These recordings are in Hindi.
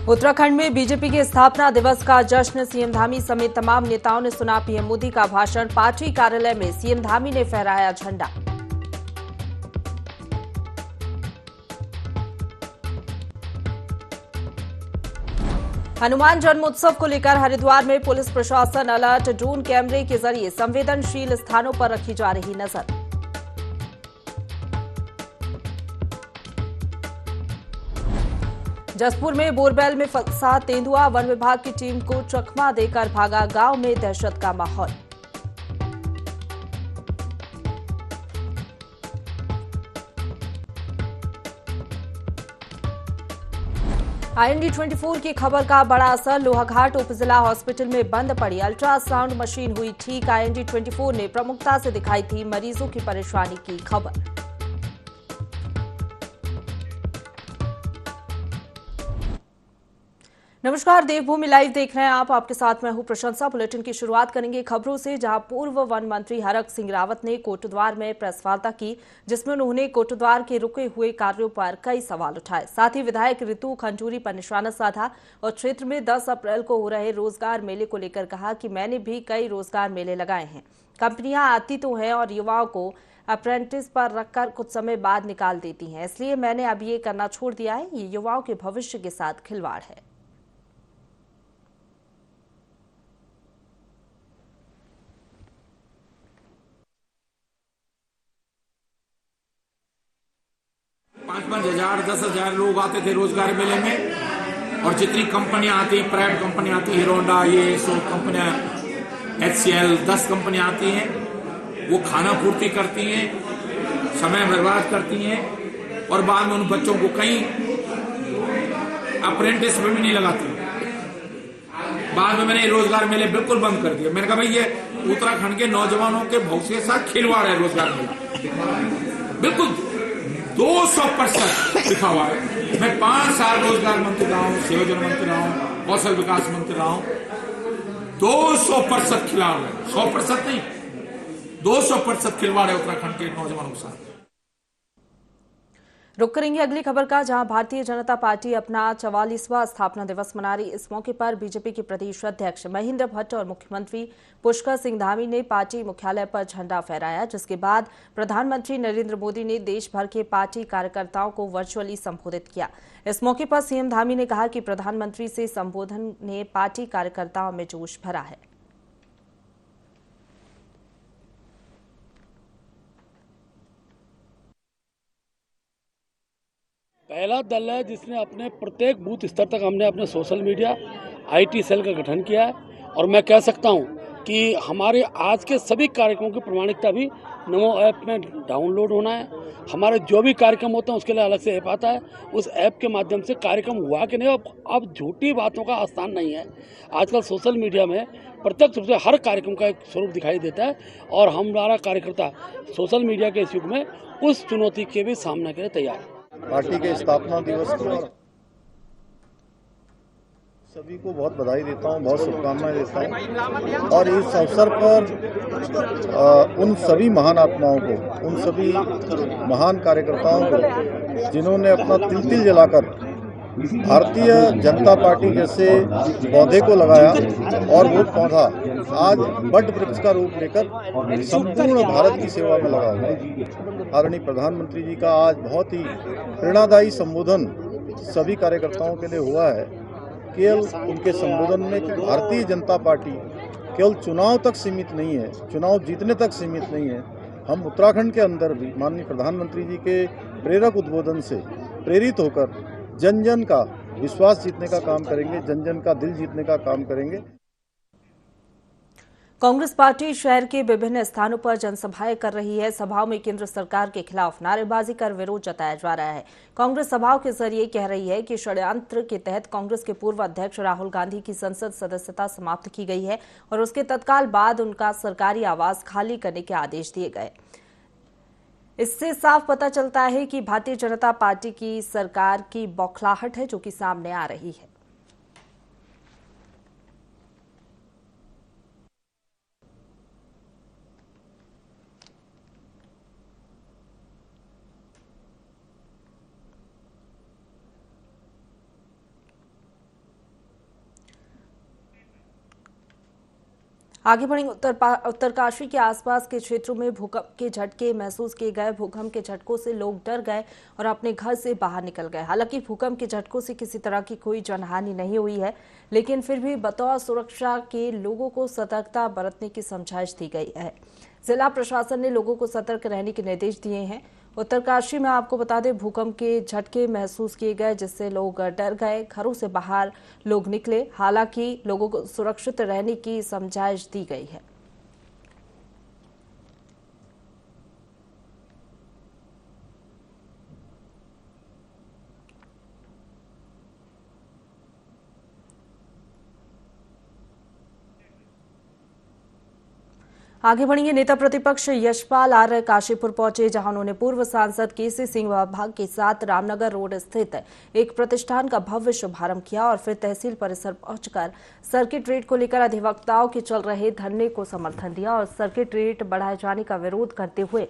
उत्तराखंड में बीजेपी के स्थापना दिवस का जश्न। सीएम धामी समेत तमाम नेताओं ने सुना पीएम मोदी का भाषण। पार्टी कार्यालय में सीएम धामी ने फहराया झंडा। हनुमान जन्मोत्सव को लेकर हरिद्वार में पुलिस प्रशासन अलर्ट। ड्रोन कैमरे के जरिए संवेदनशील स्थानों पर रखी जा रही नजर। जसपुर में बोरवेल में फंसा तेंदुआ। वन विभाग की टीम को चकमा देकर भागा। गांव में दहशत का माहौल। IND-24 की खबर का बड़ा असर। लोहाघाट उपजिला हॉस्पिटल में बंद पड़ी अल्ट्रासाउंड मशीन हुई ठीक। IND-24 ने प्रमुखता से दिखाई थी मरीजों की परेशानी की खबर। नमस्कार, देवभूमि लाइव देख रहे हैं आप। आपके साथ मैं हूं प्रशंसा। बुलेटिन की शुरुआत करेंगे खबरों से, जहां पूर्व वन मंत्री हरक सिंह रावत ने कोटद्वार में प्रेस वार्ता की, जिसमें उन्होंने कोटद्वार के रुके हुए कार्यों पर कई सवाल उठाए। साथ ही विधायक रितु खंजूरी पर निशाना साधा और क्षेत्र में 10 अप्रैल को हो रहे रोजगार मेले को लेकर कहा कि मैंने भी कई रोजगार मेले लगाए हैं। कंपनियां आती तो हैं और युवाओं को अप्रेंटिस पर रखकर कुछ समय बाद निकाल देती हैं, इसलिए मैंने अब ये करना छोड़ दिया है। ये युवाओं के भविष्य के साथ खिलवाड़ है। पाँच हजार 10,000 लोग आते थे रोजगार मेले में, और जितनी कंपनियां आती, प्राइवेट कंपनियां आती, हीरो होंडा, ये सो कंपनियां, HCL, 10 कंपनियां आती हैं, वो खाना पूर्ति करती हैं, समय बर्बाद करती हैं, और बाद में उन बच्चों को कहीं अप्रेंटिस में भी नहीं लगाती। बाद में मैंने रोजगार मेले बिल्कुल बंद कर दिया। मैंने कहा भाई ये उत्तराखंड के नौजवानों के भविष्य के साथ खिलवाड़ है रोजगार मेला। बिल्कुल 200% लिखा हुआ है। मैं 5 साल रोजगार मंत्री रहा हूं, सेवाजन मंत्री रहा हूं, कौशल विकास मंत्री रहा हूं। 200% खिलवाड़ है, 100% नहीं, 200% खिलवाड़ है उत्तराखंड के नौजवानों के साथ। रुक करेंगे अगली खबर का, जहां भारतीय जनता पार्टी अपना 44वां स्थापना दिवस मना रही। इस मौके पर बीजेपी के प्रदेश अध्यक्ष महेंद्र भट्ट और मुख्यमंत्री पुष्कर सिंह धामी ने पार्टी मुख्यालय पर झंडा फहराया, जिसके बाद प्रधानमंत्री नरेंद्र मोदी ने देश भर के पार्टी कार्यकर्ताओं को वर्चुअली संबोधित किया। इस मौके पर सीएम धामी ने कहा कि प्रधानमंत्री से संबोधन ने पार्टी कार्यकर्ताओं में जोश भरा है। पहला दल है जिसने अपने प्रत्येक बूथ स्तर तक हमने अपने सोशल मीडिया IT सेल का गठन किया है, और मैं कह सकता हूं कि हमारे आज के सभी कार्यक्रमों की प्रमाणिकता भी नमो ऐप में डाउनलोड होना है। हमारे जो भी कार्यक्रम होते हैं उसके लिए अलग से ऐप आता है, उस ऐप के माध्यम से कार्यक्रम हुआ कि नहीं, अब झूठी बातों का स्थान नहीं है। आजकल सोशल मीडिया में प्रत्यक्ष रूप से हर कार्यक्रम का एक स्वरूप दिखाई देता है, और हमारा कार्यकर्ता सोशल मीडिया के इस युग में उस चुनौती के भी सामना के लिए तैयार है। पार्टी के स्थापना दिवस को सभी को बहुत बधाई देता हूं, बहुत शुभकामनाएं देता हूं, और इस अवसर पर उन सभी महान आत्माओं को, उन सभी महान कार्यकर्ताओं को जिन्होंने अपना तिल जलाकर भारतीय जनता पार्टी जैसे पौधे को लगाया, और वो पौधा आज बट वृक्ष का रूप लेकर संपूर्ण भारत की सेवा में लगा हुआ है। आदरणीय प्रधानमंत्री जी का आज बहुत ही प्रेरणादायी संबोधन सभी कार्यकर्ताओं के लिए हुआ है। केवल उनके संबोधन में कि भारतीय जनता पार्टी केवल चुनाव तक सीमित नहीं है, चुनाव जीतने तक सीमित नहीं है। हम उत्तराखंड के अंदर भी माननीय प्रधानमंत्री जी के प्रेरक उद्बोधन से प्रेरित होकर जन जन का विश्वास जीतने का काम करेंगे, जन जन का दिल जीतने का काम करेंगे। कांग्रेस पार्टी शहर के विभिन्न स्थानों पर जनसभाएं कर रही है। सभाओं में केंद्र सरकार के खिलाफ नारेबाजी कर विरोध जताया जा रहा है। कांग्रेस सभाओं के जरिए कह रही है कि षड्यंत्र के तहत कांग्रेस के पूर्व अध्यक्ष राहुल गांधी की संसद सदस्यता समाप्त की गई है, और उसके तत्काल बाद उनका सरकारी आवास खाली करने के आदेश दिए गए। इससे साफ पता चलता है कि भारतीय जनता पार्टी की सरकार की बौखलाहट है, जो कि सामने आ रही है। आगे बढ़ेंगे। उत्तरकाशी के आसपास के क्षेत्रों में भूकंप के झटके महसूस किए गए। भूकंप के झटकों से लोग डर गए और अपने घर से बाहर निकल गए। हालांकि भूकंप के झटकों से किसी तरह की कोई जनहानि नहीं हुई है, लेकिन फिर भी बतौर सुरक्षा के लोगों को सतर्कता बरतने की समझाइश दी गई है। जिला प्रशासन ने लोगों को सतर्क रहने के निर्देश दिए हैं। उत्तरकाशी में आपको बता दें, भूकंप के झटके महसूस किए गए, जिससे लोग डर गए, घरों से बाहर लोग निकले। हालांकि लोगों को सुरक्षित रहने की समझाइश दी गई है। आगे बढ़ेंगे। नेता प्रतिपक्ष यशपाल आर्य काशीपुर पहुंचे, जहां उन्होंने पूर्व सांसद केसी सिंह भाग के साथ रामनगर रोड स्थित एक प्रतिष्ठान का भव्य शुभारंभ किया और फिर तहसील परिसर पहुंचकर सर्किट रेट को लेकर अधिवक्ताओं के चल रहे धरने को समर्थन दिया और सर्किट रेट बढ़ाए जाने का विरोध करते हुए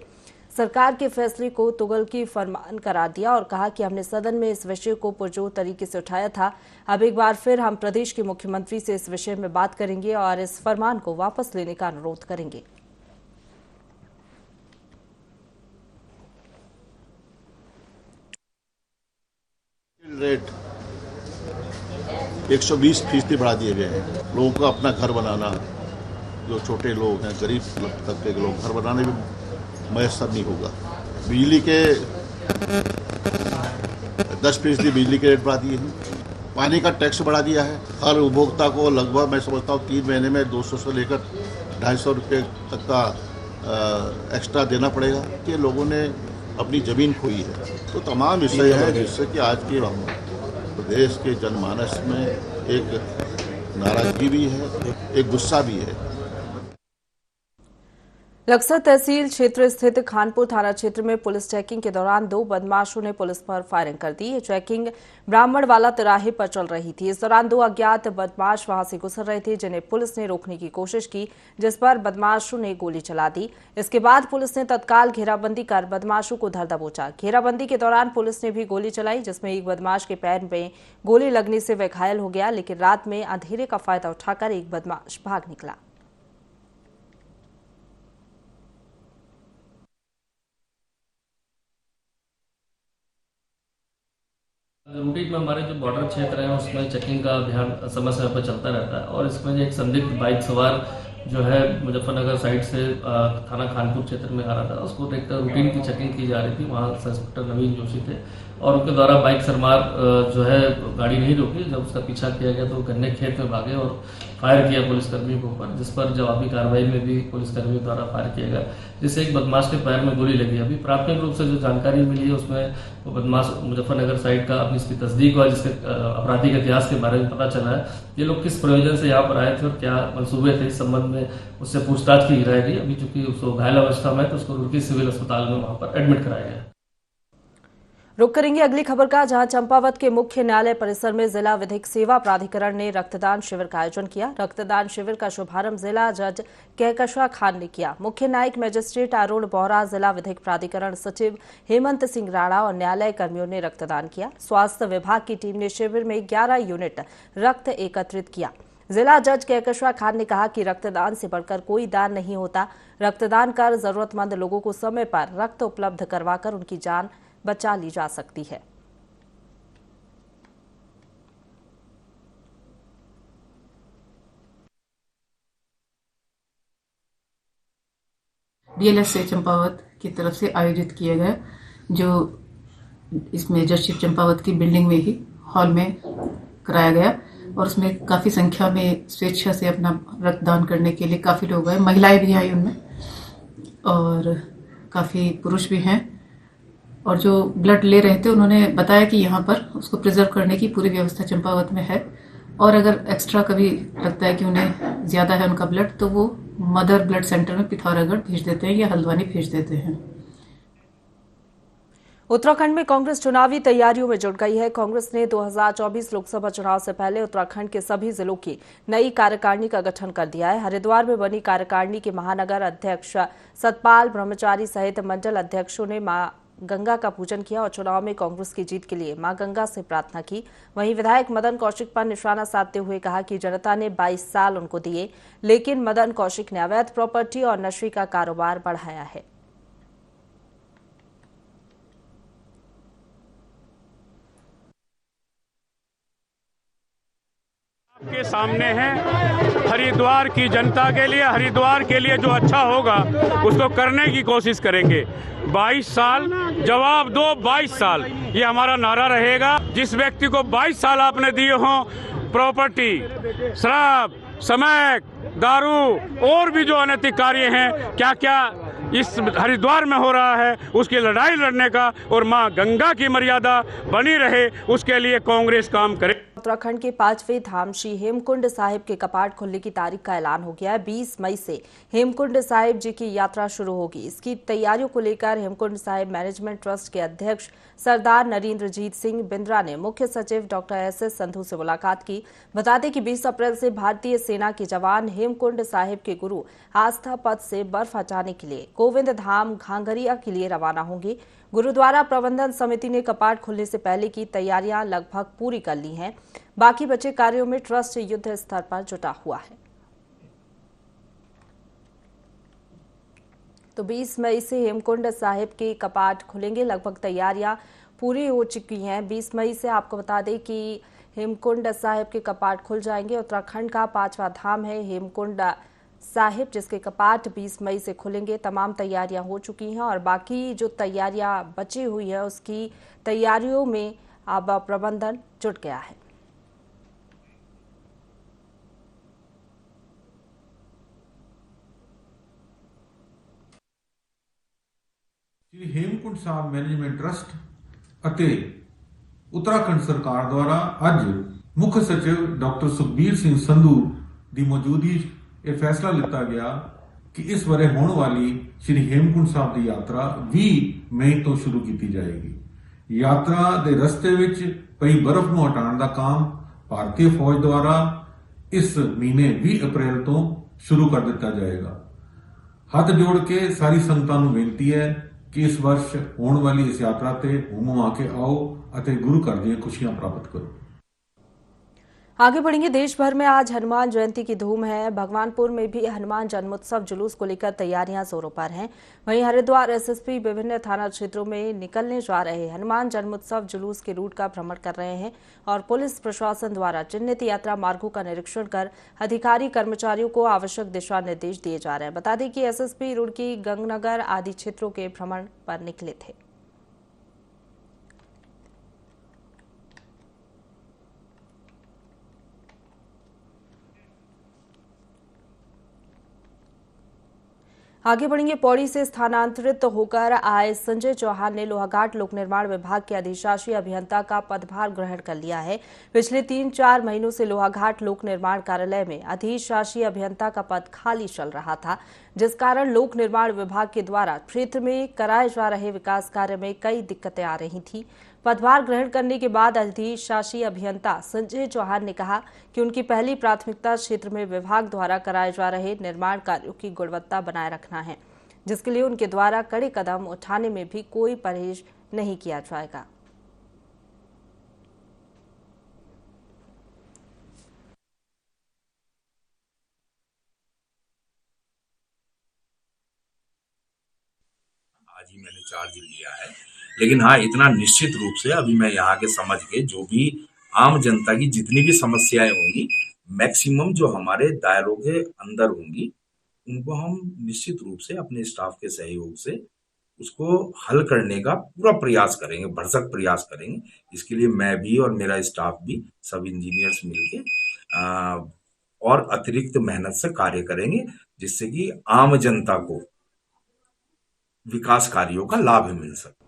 सरकार के फैसले को तुगलकी फरमान करार दिया और कहा कि हमने सदन में इस विषय को पुरजोर तरीके से उठाया था। अब एक बार फिर हम प्रदेश के मुख्यमंत्री से इस विषय में बात करेंगे और इस फरमान को वापस लेने का अनुरोध करेंगे। रेट 120% बढ़ा दिए गए हैं। लोगों को अपना घर बनाना, जो छोटे लोग हैं, गरीब तबके के लोग, घर बनाने में मैसर नहीं होगा। बिजली के 10% बिजली के रेट बढ़ा दिए हैं। पानी का टैक्स बढ़ा दिया है। हर उपभोक्ता को लगभग मैं समझता हूँ 3 महीने में 200 से लेकर 250 रुपये तक का एक्स्ट्रा देना पड़ेगा कि लोगों ने अपनी ज़मीन खोई है। तो तमाम विषय है जिससे कि आज के प्रदेश के जनमानस में एक नाराजगी भी है, एक गुस्सा भी है। लक्सर तहसील क्षेत्र स्थित खानपुर थाना क्षेत्र में पुलिस चेकिंग के दौरान 2 बदमाशों ने पुलिस पर फायरिंग कर दी। ये चेकिंग ब्राह्मणवाला तिराहे पर चल रही थी। इस दौरान 2 अज्ञात बदमाश वहां से गुजर रहे थे, जिन्हें पुलिस ने रोकने की कोशिश की, जिस पर बदमाशों ने गोली चला दी। इसके बाद पुलिस ने तत्काल घेराबंदी कर बदमाशों को धर दबोचा। घेराबंदी के दौरान पुलिस ने भी गोली चलाई, जिसमें एक बदमाश के पैर में गोली लगने से वह घायल हो गया, लेकिन रात में अंधेरे का फायदा उठाकर एक बदमाश भाग निकला। रूटीन में हमारे जो बॉर्डर क्षेत्र है उसमें चेकिंग का अभियान समय समय पर चलता रहता है और इसमें एक संदिग्ध बाइक सवार जो है मुजफ्फरनगर साइड से थाना खानपुर क्षेत्र में आ रहा था। उसको देखकर रूटीन की चेकिंग की जा रही थी। वहाँ इंस्पेक्टर नवीन जोशी थे और उनके द्वारा बाइक सरमार जो है गाड़ी नहीं रोकी। जब उसका पीछा किया गया तो गन्ने खेत में भागे और फायर किया पुलिसकर्मियों के ऊपर, जिस पर जवाबी कार्रवाई में भी पुलिसकर्मियों द्वारा फायर किया गया, जिससे एक बदमाश के पैर में गोली लगी। अभी प्राथमिक रूप से जो जानकारी मिली है उसमें वो बदमाश मुजफ्फरनगर साइड का अपनी इसकी तस्दीक हुआ, जिसके आपराधिक इतिहास के बारे में पता चला है। ये लोग किस प्रयोजन से यहाँ पर आए थे और क्या मंसूबे थे, इस संबंध में उससे पूछताछ की रहेगी। अभी चूंकि उसको घायल अवस्था में तो उसको रुड़की सिविल अस्पताल में वहां पर एडमिट कराया गया। रुक करेंगे अगली खबर का, जहां चंपावत के मुख्य न्यायालय परिसर में जिला विधिक सेवा प्राधिकरण ने रक्तदान शिविर का आयोजन किया। रक्तदान शिविर का शुभारंभ जिला जज कहकशां खान ने किया। मुख्य न्यायिक मजिस्ट्रेट अरुण बोहरा, जिला विधिक प्राधिकरण सचिव हेमंत सिंह राणा और न्यायालय कर्मियों ने रक्तदान किया। स्वास्थ्य विभाग की टीम ने शिविर में 11 यूनिट रक्त एकत्रित किया। जिला जज कहकशां खान ने कहा कि रक्तदान से बढ़कर कोई दान नहीं होता। रक्तदान कर जरूरतमंद लोगों को समय पर रक्त उपलब्ध करवाकर उनकी जान बचा ली जा सकती है। डीएलएसए चंपावत की तरफ से आयोजित किया गया, जो इसमें जजशिप चंपावत की बिल्डिंग में ही हॉल में कराया गया और उसमें काफ़ी संख्या में स्वेच्छा से अपना रक्तदान करने के लिए काफ़ी लोग आए। महिलाएं भी आई उनमें और काफ़ी पुरुष भी हैं। और जो ब्लड ले रहे थे उन्होंने बताया कि यहाँ पर उसको प्रिजर्व करने की पूरी व्यवस्था चंपावत में है और अगर एक्स्ट्रा कभी लगता है कि उन्हें ज़्यादा है उनका ब्लड तो वो मदर ब्लड सेंटर में पिथौरागढ़ भेज देते हैं या हल्द्वानी भेज देते हैं। उत्तराखंड में कांग्रेस चुनावी तैयारियों में जुट गई है। कांग्रेस ने 2024 लोकसभा चुनाव से पहले उत्तराखंड के सभी जिलों की नई कार्यकारिणी का गठन कर दिया है। हरिद्वार में बनी कार्यकारिणी के महानगर अध्यक्ष सतपाल ब्रह्मचारी सहित मंडल अध्यक्षों ने गंगा का पूजन किया और चुनाव में कांग्रेस की जीत के लिए मां गंगा से प्रार्थना की। वहीं विधायक मदन कौशिक पर निशाना साधते हुए कहा कि जनता ने 22 साल उनको दिए, लेकिन मदन कौशिक ने अवैध प्रॉपर्टी और नशे का कारोबार बढ़ाया है। के सामने है हरिद्वार की जनता के लिए, हरिद्वार के लिए जो अच्छा होगा उसको करने की कोशिश करेंगे। 22 साल जवाब दो, 22 साल ये हमारा नारा रहेगा। जिस व्यक्ति को 22 साल आपने दिए हों, प्रॉपर्टी, शराब, स्मैक, दारू और भी जो अनैतिक कार्य हैं, क्या क्या इस हरिद्वार में हो रहा है, उसकी लड़ाई लड़ने का और मां गंगा की मर्यादा बनी रहे उसके लिए कांग्रेस काम करे। उत्तराखंड के 5वें धाम श्री हेमकुंड साहिब के कपाट खुलने की तारीख का ऐलान हो गया है। 20 मई से हेमकुंड साहिब जी की यात्रा शुरू होगी। इसकी तैयारियों को लेकर हेमकुंड साहिब मैनेजमेंट ट्रस्ट के अध्यक्ष सरदार नरेंद्रजीत सिंह बिंद्रा ने मुख्य सचिव डॉक्टर एस.एस. संधू से मुलाकात की। बता दें कि 20 अप्रैल से भारतीय सेना के जवान हेमकुंड साहिब के गुरु आस्था पथ से बर्फ हटाने के लिए गोविंद धाम घांघरिया के लिए रवाना होंगे। गुरुद्वारा प्रबंधन समिति ने कपाट खुलने से पहले की तैयारियां लगभग पूरी कर ली हैं। बाकी बचे कार्यों में ट्रस्ट युद्ध स्तर पर जुटा हुआ है। तो 20 मई से हेमकुंड साहिब के कपाट खुलेंगे। लगभग तैयारियां पूरी हो चुकी हैं। 20 मई से आपको बता दें कि हेमकुंड साहिब के कपाट खुल जाएंगे। उत्तराखंड का 5वां धाम है हेमकुंड साहिब, जिसके कपाट 20 मई से खुलेंगे। तमाम तैयारियां हो चुकी हैं और बाकी जो तैयारियां बची हुई है उसकी तैयारियों में अब प्रबंधन जुट गया है। श्री हेमकुंड साहिब मैनेजमेंट ट्रस्ट ਅਤੇ उत्तराखंड सरकार द्वारा ਅੱਜ मुख्य सचिव डॉक्टर सुखबीर सिंह संधू ਦੀ ਮੌਜੂਦਗੀ ਇਹ फैसला लिता गया कि इस बारे होने वाली श्री हेमकुंड साहिब की यात्रा 20 मई तो शुरू की जाएगी। यात्रा के रस्ते विच पई बर्फ ਨੂੰ हटाने का काम भारतीय फौज द्वारा इस महीने 20 अप्रैल तो शुरू कर दिता जाएगा। हाथ जोड़ के सारी संगतां ਨੂੰ बेनती है कि इस वर्ष होने वाली इस यात्रा ते होमो आके आओ अते गुरु घर दी खुशियां प्राप्त करो। आगे बढ़ेंगे। देश भर में आज हनुमान जयंती की धूम है। भगवानपुर में भी हनुमान जन्मोत्सव जुलूस को लेकर तैयारियां जोरों पर हैं। वहीं हरिद्वार एसएसपी विभिन्न थाना क्षेत्रों में निकलने जा रहे हनुमान जन्मोत्सव जुलूस के रूट का भ्रमण कर रहे हैं और पुलिस प्रशासन द्वारा चिन्हित यात्रा मार्गों का निरीक्षण कर अधिकारी कर्मचारियों को आवश्यक दिशा निर्देश दिए जा रहे हैं। बता दें कि एसएसपी रुड़की, गंगनगर आदि क्षेत्रों के भ्रमण पर निकले थे। आगे बढ़ेंगे। पौड़ी से स्थानांतरित होकर आए संजय चौहान ने लोहाघाट लोक निर्माण विभाग के अधिशासी अभियंता का पदभार ग्रहण कर लिया है। पिछले 3-4 महीनों से लोहाघाट लोक निर्माण कार्यालय में अधिशासी अभियंता का पद खाली चल रहा था, जिस कारण लोक निर्माण विभाग के द्वारा क्षेत्र में कराए जा रहे विकास कार्य में कई दिक्कतें आ रही थी। पदभार ग्रहण करने के बाद अधिशासी अभियंता संजय चौहान ने कहा कि उनकी पहली प्राथमिकता क्षेत्र में विभाग द्वारा कराए जा रहे निर्माण कार्यों की गुणवत्ता बनाए रखना है, जिसके लिए उनके द्वारा कड़े कदम उठाने में भी कोई परहेज नहीं किया जाएगा। आज ही मैंने चार्ज लिया है, लेकिन हाँ इतना निश्चित रूप से अभी मैं यहाँ के समझ के जो भी आम जनता की जितनी भी समस्याएं होंगी मैक्सिमम जो हमारे दायरों के अंदर होंगी उनको हम निश्चित रूप से अपने स्टाफ के सहयोग से उसको हल करने का पूरा प्रयास करेंगे, भरसक प्रयास करेंगे। इसके लिए मैं भी और मेरा स्टाफ भी सब इंजीनियर्स मिलके और अतिरिक्त मेहनत से कार्य करेंगे, जिससे कि आम जनता को विकास कार्यों का लाभ मिल सके।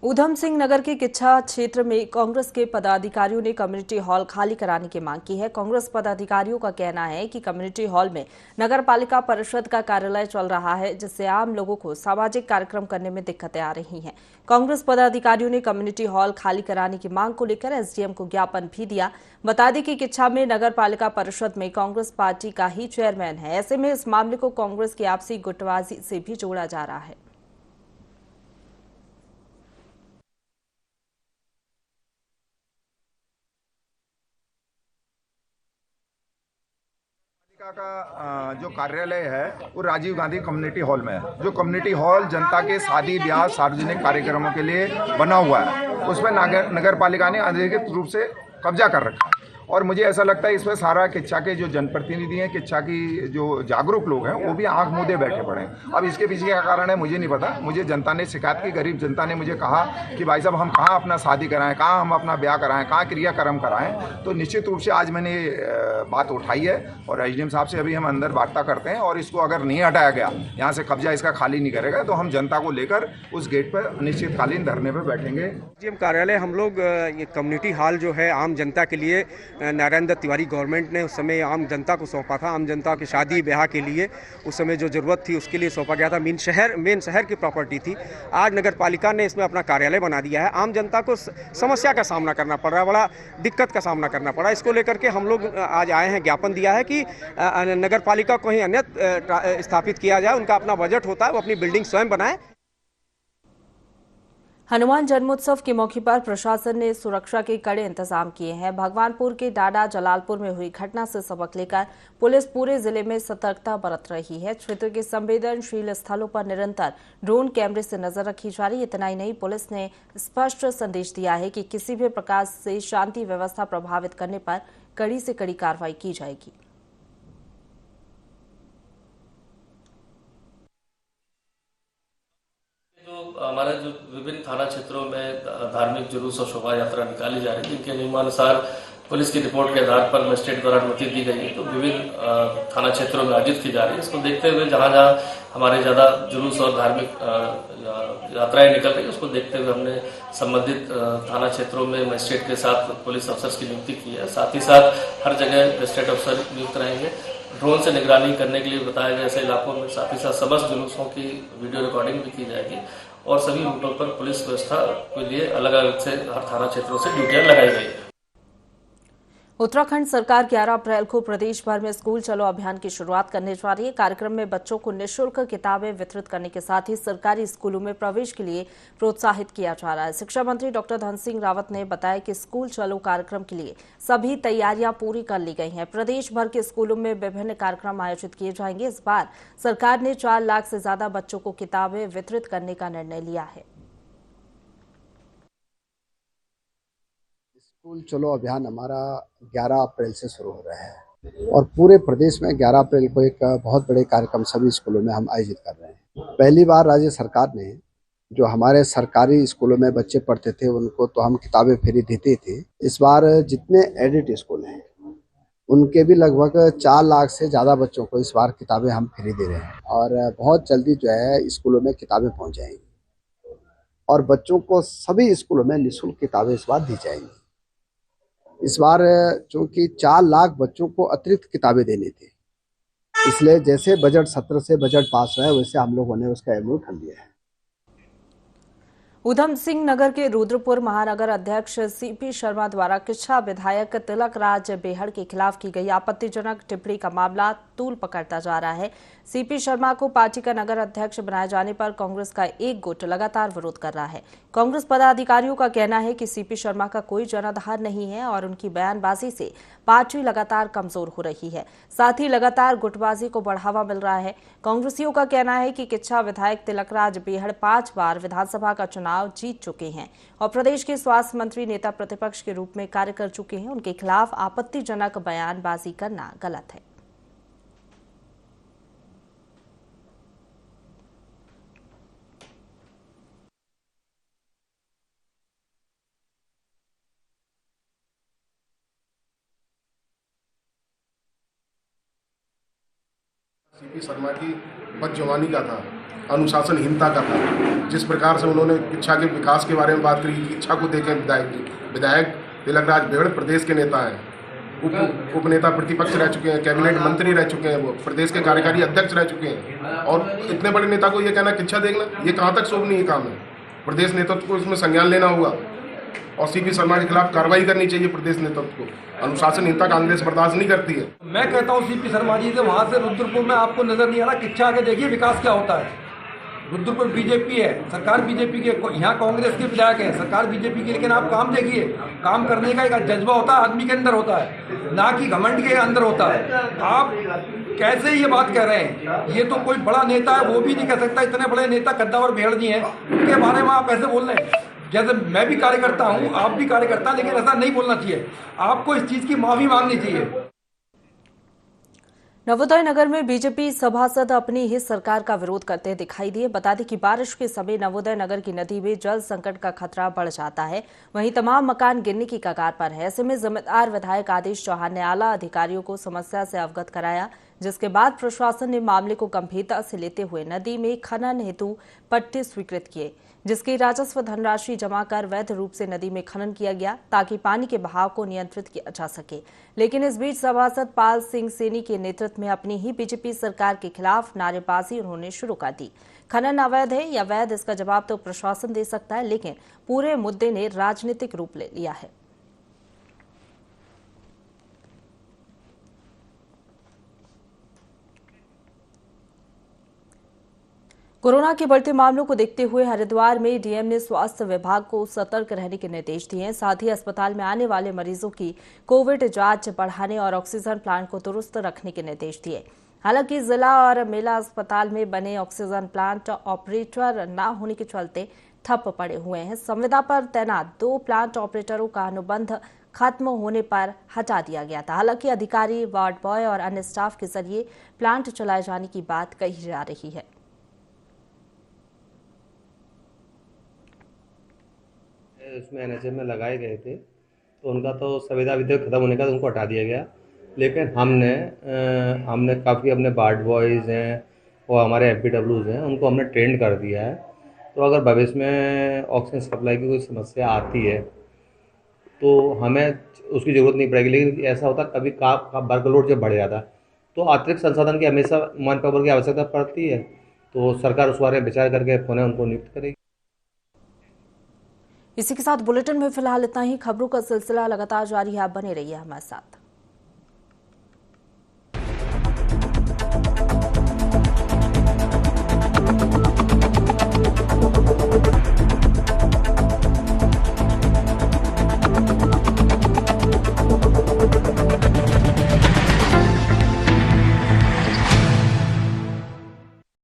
ऊधम सिंह नगर के किच्छा क्षेत्र में कांग्रेस के पदाधिकारियों ने कम्युनिटी हॉल खाली कराने की मांग की है। कांग्रेस पदाधिकारियों का कहना है कि कम्युनिटी हॉल में नगर पालिका परिषद का कार्यालय चल रहा है, जिससे आम लोगों को सामाजिक कार्यक्रम करने में दिक्कतें आ रही हैं। कांग्रेस पदाधिकारियों ने कम्युनिटी हॉल खाली कराने की मांग को लेकर एसडीएम को ज्ञापन भी दिया। बता दें कि किच्छा में नगर पालिका परिषद में कांग्रेस पार्टी का ही चेयरमैन है। ऐसे में इस मामले को कांग्रेस की आपसी गुटबाजी से भी जोड़ा जा रहा है। का जो कार्यालय है वो राजीव गांधी कम्युनिटी हॉल में है। जो कम्युनिटी हॉल जनता के शादी ब्याह सार्वजनिक कार्यक्रमों के लिए बना हुआ है, उसमें नगर पालिका ने अनधिकृत रूप से कब्जा कर रखा है। और मुझे ऐसा लगता है इसमें सारा किच्छा के जो जनप्रतिनिधि हैं, किच्छा की जो जागरूक लोग हैं, वो भी आंख मूंदे बैठे पड़े हैं। अब इसके पीछे क्या कारण है मुझे नहीं पता। मुझे जनता ने शिकायत की, गरीब जनता ने मुझे कहा कि भाई साहब हम कहाँ अपना शादी कराएं, कहाँ हम अपना ब्याह कराएं, कहाँ क्रियाक्रम कराएं। तो निश्चित रूप से आज मैंने बात उठाई है और एसडीएम साहब से अभी हम अंदर वार्ता करते हैं और इसको अगर नहीं हटाया गया, यहाँ से कब्जा इसका खाली नहीं करेगा, तो हम जनता को लेकर उस गेट पर अनिश्चितकालीन धरने पर बैठेंगे। एसडीएम कार्यालय हम लोग ये कम्युनिटी हॉल जो है आम जनता के लिए नारायण दत्त तिवारी गवर्नमेंट ने उस समय आम जनता को सौंपा था। आम जनता की शादी ब्याह के लिए उस समय जो ज़रूरत थी उसके लिए सौंपा गया था। मेन शहर की प्रॉपर्टी थी। आज नगर पालिका ने इसमें अपना कार्यालय बना दिया है। आम जनता को समस्या का सामना करना पड़ रहा है, बड़ा दिक्कत का सामना करना पड़ा। इसको लेकर के हम लोग आज आए हैं, ज्ञापन दिया है कि नगर पालिका को कहीं अन्य स्थापित किया जाए। उनका अपना बजट होता है, वो अपनी बिल्डिंग स्वयं बनाए। हनुमान जन्मोत्सव के मौके पर प्रशासन ने सुरक्षा के कड़े इंतजाम किए हैं। भगवानपुर के डाडा जलालपुर में हुई घटना से सबक लेकर पुलिस पूरे जिले में सतर्कता बरत रही है। क्षेत्र के संवेदनशील स्थलों पर निरंतर ड्रोन कैमरे से नजर रखी जा रही है। इतना ही नहीं, पुलिस ने स्पष्ट संदेश दिया है कि किसी भी प्रकार से शांति व्यवस्था प्रभावित करने पर कड़ी से कड़ी कार्रवाई की जाएगी। हमारे जो विभिन्न थाना क्षेत्रों में धार्मिक जुलूस और शोभा यात्रा निकाली जा रही थी, इनके नियमानुसार पुलिस की रिपोर्ट के आधार पर मजिस्ट्रेट द्वारा अनुमति दी गई है, तो विभिन्न थाना क्षेत्रों में आयोजित की जा रही है। इसको देखते हुए जहां हमारे ज्यादा जुलूस और धार्मिक यात्राएं निकल रही है, उसको देखते हुए हमने संबंधित थाना क्षेत्रों में मजिस्ट्रेट के साथ पुलिस अफसर की नियुक्ति की है। साथ ही साथ हर जगह मजिस्ट्रेट अफसर नियुक्त रहेंगे। ड्रोन से निगरानी करने के लिए बताए गए ऐसे इलाकों में साथ ही साथ समस्त जुलूसों की वीडियो रिकॉर्डिंग भी की जाएगी और सभी रूटों पर पुलिस व्यवस्था के लिए अलग अलग से हर थाना क्षेत्रों से ड्यूटियां लगाई गई है। उत्तराखंड सरकार 11 अप्रैल को प्रदेश भर में स्कूल चलो अभियान की शुरुआत करने जा रही है। कार्यक्रम में बच्चों को निःशुल्क किताबें वितरित करने के साथ ही सरकारी स्कूलों में प्रवेश के लिए प्रोत्साहित किया जा रहा है। शिक्षा मंत्री डॉक्टर धन सिंह रावत ने बताया कि स्कूल चलो कार्यक्रम के लिए सभी तैयारियां पूरी कर ली गई हैं। प्रदेश भर के स्कूलों में विभिन्न कार्यक्रम आयोजित किए जाएंगे। इस बार सरकार ने 4 लाख से ज्यादा बच्चों को किताबें वितरित करने का निर्णय लिया है। स्कूल चलो अभियान हमारा 11 अप्रैल से शुरू हो रहा है और पूरे प्रदेश में 11 अप्रैल को एक बहुत बड़े कार्यक्रम सभी स्कूलों में हम आयोजित कर रहे हैं। पहली बार राज्य सरकार ने जो हमारे सरकारी स्कूलों में बच्चे पढ़ते थे उनको तो हम किताबें फ्री देते थे। इस बार जितने एडिट स्कूल हैं उनके भी लगभग 4 लाख से ज़्यादा बच्चों को इस बार किताबें हम फ्री दे रहे हैं और बहुत जल्दी जो है स्कूलों में किताबें पहुँच जाएंगी और बच्चों को सभी स्कूलों में निःशुल्क किताबें इस बार दी जाएंगी। इस बार चूंकि 4 लाख बच्चों को अतिरिक्त किताबें देने थे, इसलिए जैसे बजट सत्र से बजट पास हुआ है वैसे हम लोगों ने उसका एमओयू कर लिया है। उधम सिंह नगर के रुद्रपुर महानगर अध्यक्ष सीपी शर्मा द्वारा किच्छा विधायक तिलक राज बेहड़ के खिलाफ की गई आपत्तिजनक टिप्पणी का मामला तूल पकड़ता जा रहा है। सीपी शर्मा को पार्टी का नगर अध्यक्ष बनाए जाने पर कांग्रेस का एक गुट लगातार विरोध कर रहा है। कांग्रेस पदाधिकारियों का कहना है कि सीपी शर्मा का कोई जनाधार नहीं है और उनकी बयानबाजी से पार्टी लगातार कमजोर हो रही है। साथ ही लगातार गुटबाजी को बढ़ावा मिल रहा है। कांग्रेसियों का कहना है कि किच्छा विधायक तिलक राज बेहड़ 5 बार विधानसभा का चुनाव जीत चुके हैं और प्रदेश के स्वास्थ्य मंत्री नेता प्रतिपक्ष के रूप में कार्य कर चुके हैं। उनके खिलाफ आपत्तिजनक बयानबाजी करना गलत है। सीपी शर्मा की बदजुबानी का था, अनुशासनहीनता का था। जिस प्रकार से उन्होंने किच्छा के विकास के बारे में बात करी, किच्छा को देखें विधायक तिलक राज बेहड़ प्रदेश के नेता हैं, उप नेता प्रतिपक्ष रह चुके हैं, कैबिनेट मंत्री रह चुके हैं, वो प्रदेश के कार्यकारी अध्यक्ष रह चुके हैं और इतने बड़े नेता को ये कहना किच्छा देखना, ये कहाँ तक शोभनीय काम है। प्रदेश नेतृत्व को इसमें संज्ञान लेना होगा और सीपी शर्मा के खिलाफ कार्रवाई करनी चाहिए। प्रदेश नेतृत्व को अनुशासनहीनता कांग्रेस बर्दाश्त नहीं करती है। मैं कहता हूँ सीपी शर्मा जी से वहाँ से रुद्रपुर में आपको नजर नहीं आ रहा, किच्छा आके देखिए विकास क्या होता है। रुद्रपुर बीजेपी है, सरकार बीजेपी की है, यहाँ कांग्रेस के विधायक हैं, सरकार बीजेपी की, लेकिन आप काम देखिए, काम करने का एक जज्बा होता है, आदमी के अंदर होता है, ना कि घमंड के अंदर होता है। आप कैसे ये बात कह रहे हैं? ये तो कोई बड़ा नेता है वो भी नहीं कह सकता। इतने बड़े नेता कद्दावर भेड़ जी हैं, उनके बारे में आप ऐसे बोल रहे हैं। जैसे मैं भी कार्यकर्ता हूँ, आप भी कार्यकर्ता, लेकिन ऐसा नहीं बोलना चाहिए। आपको इस चीज़ की माफ़ी मांगनी चाहिए। नवोदय नगर में बीजेपी सभासद अपनी ही सरकार का विरोध करते दिखाई दिए। बता दें कि बारिश के समय नवोदय नगर की नदी में जल संकट का खतरा बढ़ जाता है। वहीं तमाम मकान गिरने की कगार पर है। ऐसे में जिम्मेदार विधायक आदेश चौहान ने आला अधिकारियों को समस्या से अवगत कराया, जिसके बाद प्रशासन ने मामले को गंभीरता से लेते हुए नदी में खनन हेतु पट्टे स्वीकृत किए, जिसकी राजस्व धनराशि जमा कर वैध रूप से नदी में खनन किया गया ताकि पानी के बहाव को नियंत्रित किया जा सके। लेकिन इस बीच सभासद पाल सिंह सैनी के नेतृत्व में अपनी ही बीजेपी सरकार के खिलाफ नारेबाजी उन्होंने शुरू कर दी। खनन अवैध है या वैध, इसका जवाब तो प्रशासन दे सकता है, लेकिन पूरे मुद्दे ने राजनीतिक रूप ले लिया है। कोरोना के बढ़ते मामलों को देखते हुए हरिद्वार में डीएम ने स्वास्थ्य विभाग को सतर्क रहने के निर्देश दिए हैं। साथ ही अस्पताल में आने वाले मरीजों की कोविड जांच बढ़ाने और ऑक्सीजन प्लांट को दुरुस्त रखने के निर्देश दिए। हालांकि जिला और मेला अस्पताल में बने ऑक्सीजन प्लांट ऑपरेटर न होने के चलते ठप पड़े हुए हैं। संविदा पर तैनात 2 प्लांट ऑपरेटरों का अनुबंध खत्म होने पर हटा दिया गया था। हालांकि अधिकारी, वार्ड बॉय और अन्य स्टाफ के जरिए प्लांट चलाए जाने की बात कही जा रही है। उसमें एनएचएम में लगाए गए थे, तो उनका तो संविदा विधेयक खत्म होने का उनको हटा दिया गया। लेकिन हमने काफ़ी अपने वार्ड बॉयज़ हैं और हमारे एफपीडब्ल्यूज़ हैं, उनको हमने ट्रेंड कर दिया है। तो अगर भविष्य में ऑक्सीजन सप्लाई की कोई समस्या आती है तो हमें उसकी ज़रूरत नहीं पड़ेगी। लेकिन ऐसा होता कभी का वर्कलोड जब बढ़ जाता तो अतिरिक्त संसाधन की हमेशा मैन पावर की आवश्यकता पड़ती है, तो सरकार उस बारे में विचार करके पुनः उनको नियुक्त करेगी। इसी के साथ बुलेटिन में फिलहाल इतना ही। खबरों का सिलसिला लगातार जारी है, आप बने रहिए हमारे साथ।